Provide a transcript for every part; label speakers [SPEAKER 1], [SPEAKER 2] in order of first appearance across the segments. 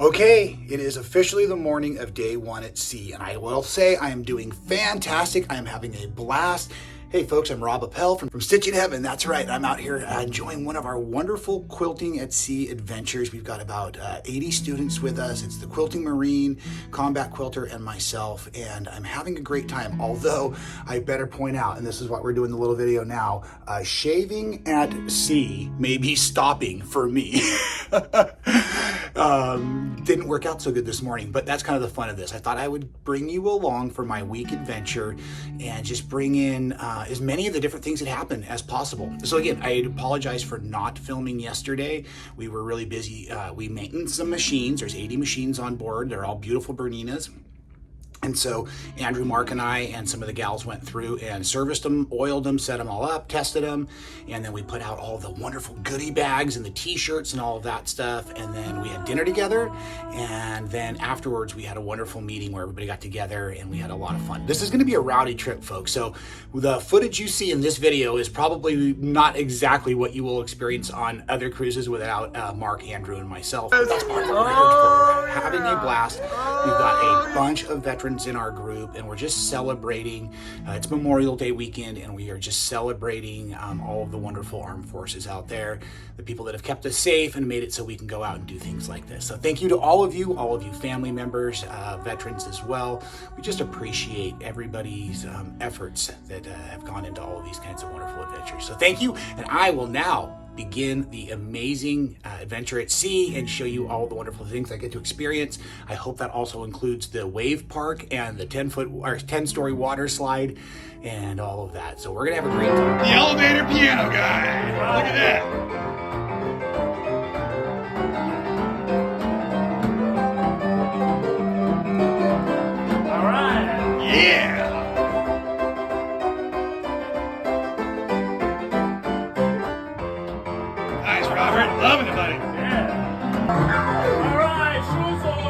[SPEAKER 1] Okay, it is officially the morning of day one at sea, and I will say I am doing fantastic. I am having a blast. Hey folks, I'm Appell from Stitchin Heaven. That's right, I'm out here enjoying one of our wonderful quilting at sea adventures. We've got about 80 students with us. It's the Quilting Marine, Combat Quilter, and myself, and I'm having a great time. Although, I better point out, and this is what we're doing in the little video now, shaving at sea may be stopping for me. Didn't work out so good this morning, but that's kind of the fun of this. I thought I would bring you along for my week adventure and just bring in as many of the different things that happen as possible. So again, I apologize for not filming yesterday. We were really busy. We maintained some machines. There's 80 machines on board. They're all beautiful Berninas. And so Andrew, Mark, and I and some of the gals went through and serviced them, oiled them, set them all up, tested them, and then we put out all the wonderful goodie bags and the t-shirts and all of that stuff, and then we had dinner together, and then afterwards we had a wonderful meeting where everybody got together and we had a lot of fun. This is going to be a rowdy trip, folks, so the footage you see in this video is probably not exactly what you will experience on other cruises without Mark, Andrew, and myself. But that's part of it. We're having a blast. We've got a bunch of veterans in our group, and we're just celebrating. It's Memorial Day weekend, and we are just celebrating all of the wonderful armed forces out there, the people that have kept us safe and made it so we can go out and do things like this. So thank you to all of you family members, veterans as well. We just appreciate everybody's efforts that have gone into all of these kinds of wonderful adventures. So thank you, and I will now begin the amazing adventure at sea and show you all the wonderful things I get to experience. I hope that also includes the wave park and the 10-story water slide and all of that. So we're gonna have a great time.
[SPEAKER 2] The elevator piano guy. Look at that.
[SPEAKER 3] All right.
[SPEAKER 2] Yeah. Nice, Robert. Loving it, buddy.
[SPEAKER 3] Yeah. All right, shoes on.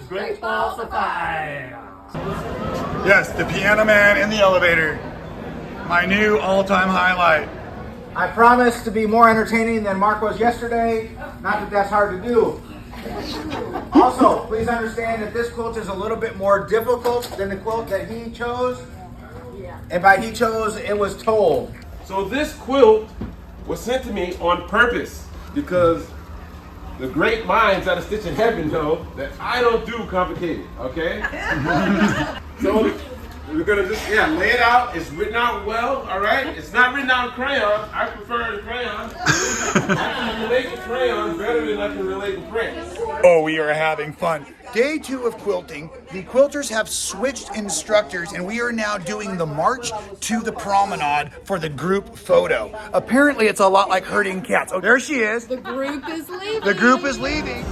[SPEAKER 3] Great falsify.
[SPEAKER 2] Yes, the piano man in the elevator. My new all-time highlight.
[SPEAKER 4] I promise to be more entertaining than Mark was yesterday. Not that that's hard to do. Also, please understand that this quilt is a little bit more difficult than the quilt that he chose. And by he chose, it was told.
[SPEAKER 5] So this quilt was sent to me on purpose because the great minds out of Stitchin Heaven know that I don't do complicated, okay? So we're gonna just, lay it out. It's written out well, all right? It's not written out in crayon. I prefer the crayon. I can relate in crayon better than I can relate in print.
[SPEAKER 1] Oh, we are having fun. Day 2 of quilting, the quilters have switched instructors, and we are now doing the march to the promenade for the group photo. Apparently, it's a lot like herding cats. Oh, there she is.
[SPEAKER 6] The group is leaving.
[SPEAKER 1] The group is leaving.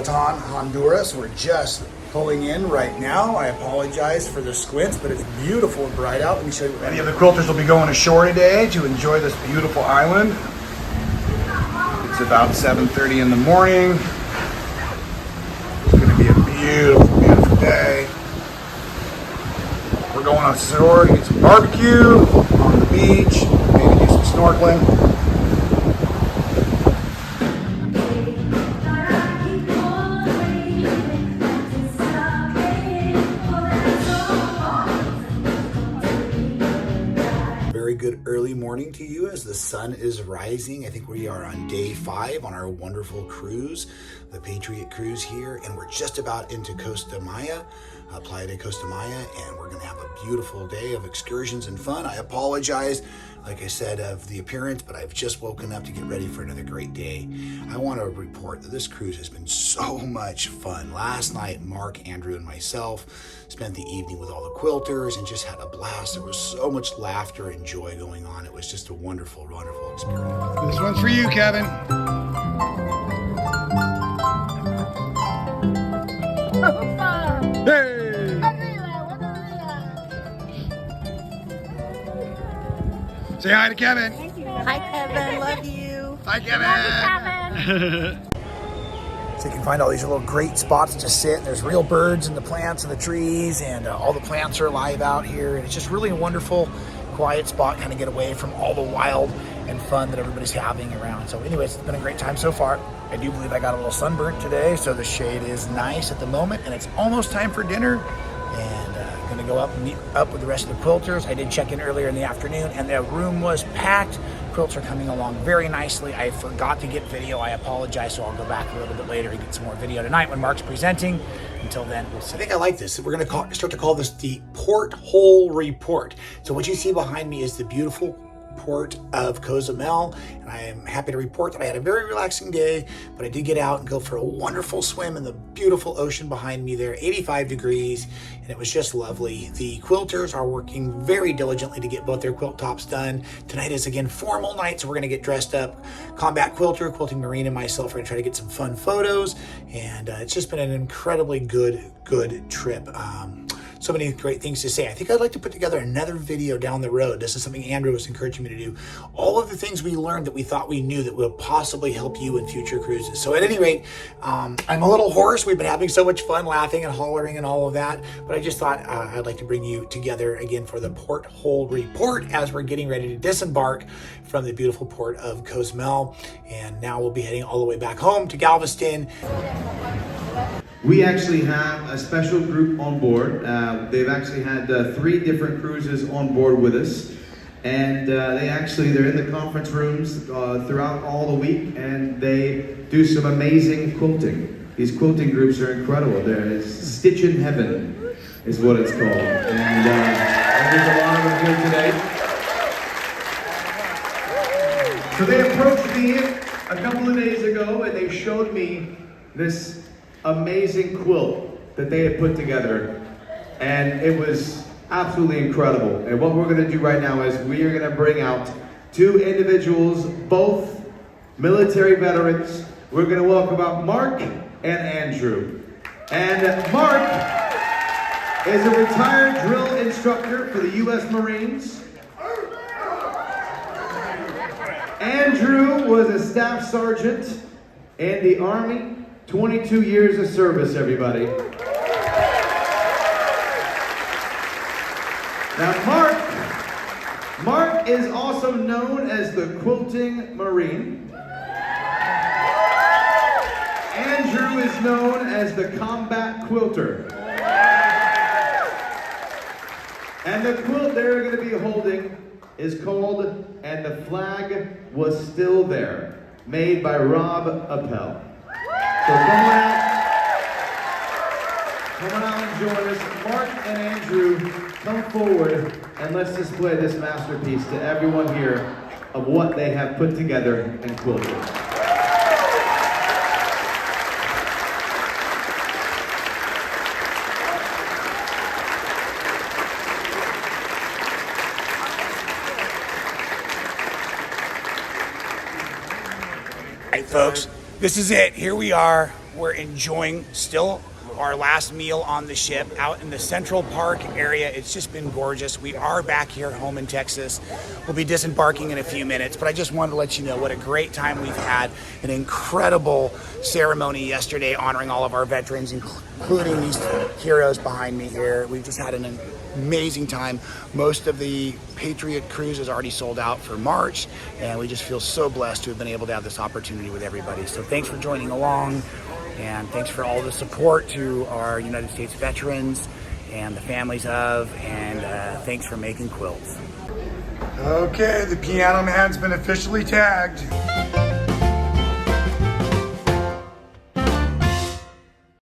[SPEAKER 1] Honduras. We're just pulling in right now. I apologize for the squints, but it's beautiful and bright out. Let me show you.
[SPEAKER 2] Many of the quilters will be going ashore today to enjoy this beautiful island. It's about 7:30 in the morning. It's going to be a beautiful, beautiful day. We're going ashore to get some barbecue on the beach, maybe do some snorkeling.
[SPEAKER 1] Good early morning morning to you as the sun is rising. I think we are on day 5 on our wonderful cruise, the Patriot cruise here, and we're just about into Costa Maya, Playa de Costa Maya, and we're going to have a beautiful day of excursions and fun. I apologize, like I said, of the appearance, but I've just woken up to get ready for another great day. I want to report that this cruise has been so much fun. Last night, Mark, Andrew, and myself spent the evening with all the quilters and just had a blast. There was so much laughter and joy going on. It was just a wonderful, wonderful experience.
[SPEAKER 2] This one's for you, Kevin. Hey! Say hi to Kevin.
[SPEAKER 6] Hi, Kevin. Love you.
[SPEAKER 2] Hi, Kevin.
[SPEAKER 1] So you can find all these little great spots to sit. There's real birds and the plants and the trees, and all the plants are alive out here. And it's just really a wonderful, quiet spot, kind of get away from all the wild and fun that everybody's having around. So anyways, it's been a great time so far. I do believe I got a little sunburnt today, so the shade is nice at the moment, and it's almost time for dinner. And gonna go up and meet up with the rest of the quilters. I did check in earlier in the afternoon, and the room was packed. Quilts are coming along very nicely. I forgot to get video. I apologize, so I'll go back a little bit later and get some more video tonight when Mark's presenting. Until then, we'll see. I think I like this. We're gonna start to call this the Porthole Report. So what you see behind me is the beautiful port of Cozumel, and I am happy to report that I had a very relaxing day, but I did get out and go for a wonderful swim in the beautiful ocean behind me there, 85 degrees, and it was just lovely. The quilters are working very diligently to get both their quilt tops done. Tonight is again formal night, so we're gonna get dressed up. Combat Quilter, Quilting Marine, and myself are gonna try to get some fun photos, and it's just been an incredibly good trip. So many great things to say. I think I'd like to put together another video down the road. This is something Andrew was encouraging me to do. All of the things we learned that we thought we knew that will possibly help you in future cruises. So at any rate, I'm a little hoarse. We've been having so much fun laughing and hollering and all of that. But I just thought I'd like to bring you together again for the Porthole Report as we're getting ready to disembark from the beautiful port of Cozumel. And now we'll be heading all the way back home to Galveston.
[SPEAKER 7] We actually have a special group on board. They've actually had 3 different cruises on board with us. And they're in the conference rooms throughout all the week, and they do some amazing quilting. These quilting groups are incredible. There is Stitchin Heaven is what it's called. And there's a lot of them here today. So they approached me a couple of days ago, and they showed me this amazing quilt that they had put together, and it was absolutely incredible. And what we're going to do right now is we are going to bring out 2 individuals, both military veterans. We're going to welcome out Mark and Andrew. And Mark is a retired drill instructor for the U.S. Marines. Andrew was a staff sergeant in the Army. 22 years of service, everybody. Now, Mark is also known as the Quilting Marine. Andrew is known as the Combat Quilter. And the quilt they're going to be holding is called "And the Flag Was Still There," made by Rob Appell. So come on out and join us. Mark and Andrew, come forward and let's display this masterpiece to everyone here of what they have put together and quilted.
[SPEAKER 1] All right, folks. This is it. Here we are. We're enjoying still our last meal on the ship out in the Central Park area. It's just been gorgeous. We are back here at home in Texas. We'll be disembarking in a few minutes, but I just wanted to let you know what a great time we've had. An incredible ceremony yesterday honoring all of our veterans, including these heroes behind me here. We've just had an amazing time. Most of the Patriot cruise is already sold out for March, and we just feel so blessed to have been able to have this opportunity with everybody. So thanks for joining along, and thanks for all the support to our United States veterans and the families of, and thanks for making quilts.
[SPEAKER 2] Okay, the piano man's been officially tagged.